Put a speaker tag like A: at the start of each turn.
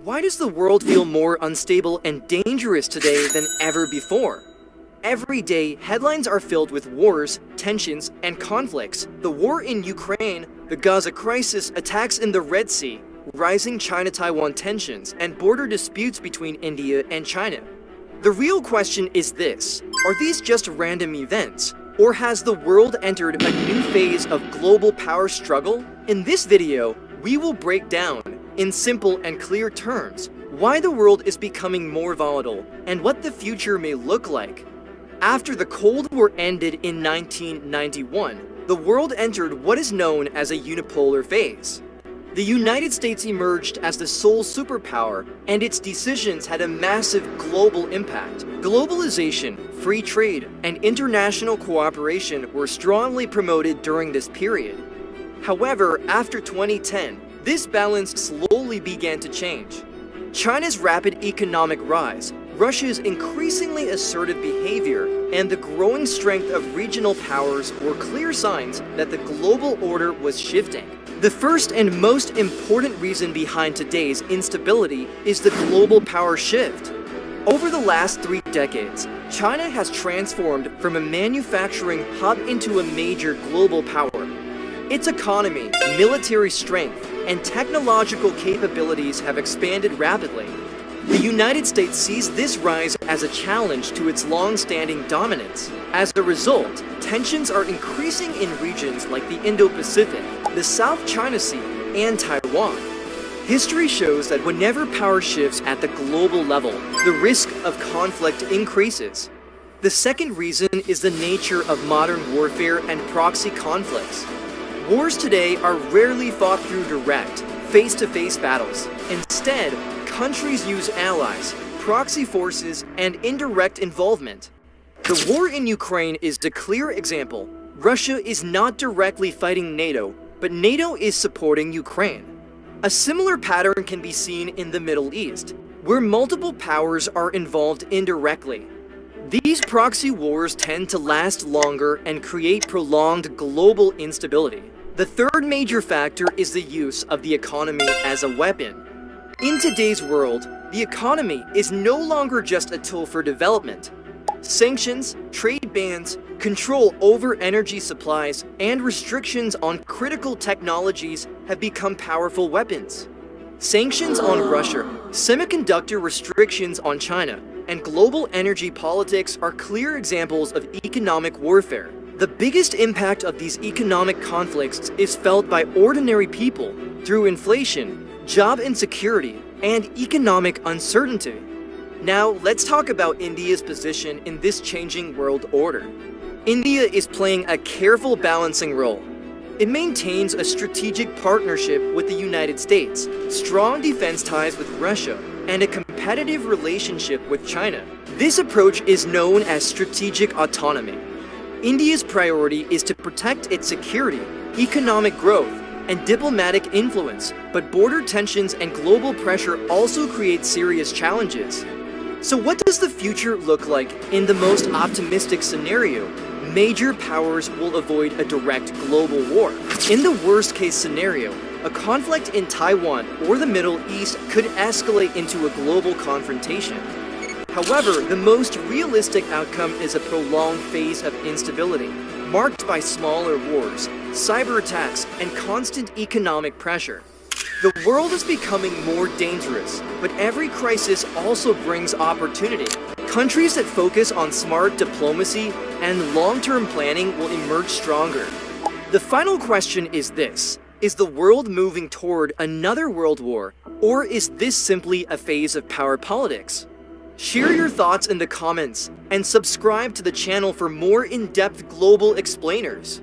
A: Why does the world feel more unstable and dangerous today than ever before? Every day, headlines are filled with wars, tensions, and conflicts. The war in Ukraine, the Gaza crisis, attacks in the Red Sea, rising China-Taiwan tensions, and border disputes between India and China. The real question is this: are these just random events? Or has the world entered a new phase of global power struggle? In this video, we will break down, in simple and clear terms, why the world is becoming more volatile and what the future may look like. After the Cold War ended in 1991, the world entered what is known as a unipolar phase. The United States emerged as the sole superpower, and its decisions had a massive global impact. Globalization, free trade, and international cooperation were strongly promoted during this period. However, after 2010, this balance slowly began to change. China's rapid economic rise, Russia's increasingly assertive behavior, and the growing strength of regional powers were clear signs that the global order was shifting. The first and most important reason behind today's instability is the global power shift. Over the last 3 decades, China has transformed from a manufacturing hub into a major global power. Its economy, military strength, and technological capabilities have expanded rapidly. The United States sees this rise as a challenge to its long-standing dominance. As a result, tensions are increasing in regions like the Indo-Pacific, the South China Sea, and Taiwan. History shows that whenever power shifts at the global level, the risk of conflict increases. The second reason is the nature of modern warfare and proxy conflicts. Wars today are rarely fought through direct, face-to-face battles. Instead, countries use allies, proxy forces, and indirect involvement. The war in Ukraine is a clear example. Russia is not directly fighting NATO, but NATO is supporting Ukraine. A similar pattern can be seen in the Middle East, where multiple powers are involved indirectly. These proxy wars tend to last longer and create prolonged global instability. The third major factor is the use of the economy as a weapon. In today's world, the economy is no longer just a tool for development. Sanctions, trade bans, control over energy supplies, and restrictions on critical technologies have become powerful weapons. Sanctions on Russia, semiconductor restrictions on China, and global energy politics are clear examples of economic warfare. The biggest impact of these economic conflicts is felt by ordinary people through inflation, job insecurity, and economic uncertainty. Now, let's talk about India's position in this changing world order. India is playing a careful balancing role. It maintains a strategic partnership with the United States, strong defense ties with Russia, and a competitive relationship with China. This approach is known as strategic autonomy. India's priority is to protect its security, economic growth, and diplomatic influence, but border tensions and global pressure also create serious challenges. So what does the future look like in the most optimistic scenario? Major powers will avoid a direct global war. In the worst-case scenario, a conflict in Taiwan or the Middle East could escalate into a global confrontation. However, the most realistic outcome is a prolonged phase of instability, marked by smaller wars, cyber attacks, and constant economic pressure. The world is becoming more dangerous, but every crisis also brings opportunity. Countries that focus on smart diplomacy and long-term planning will emerge stronger. The final question is this: is the world moving toward another world war, or is this simply a phase of power politics? Share your thoughts in the comments and subscribe to the channel for more in-depth global explainers.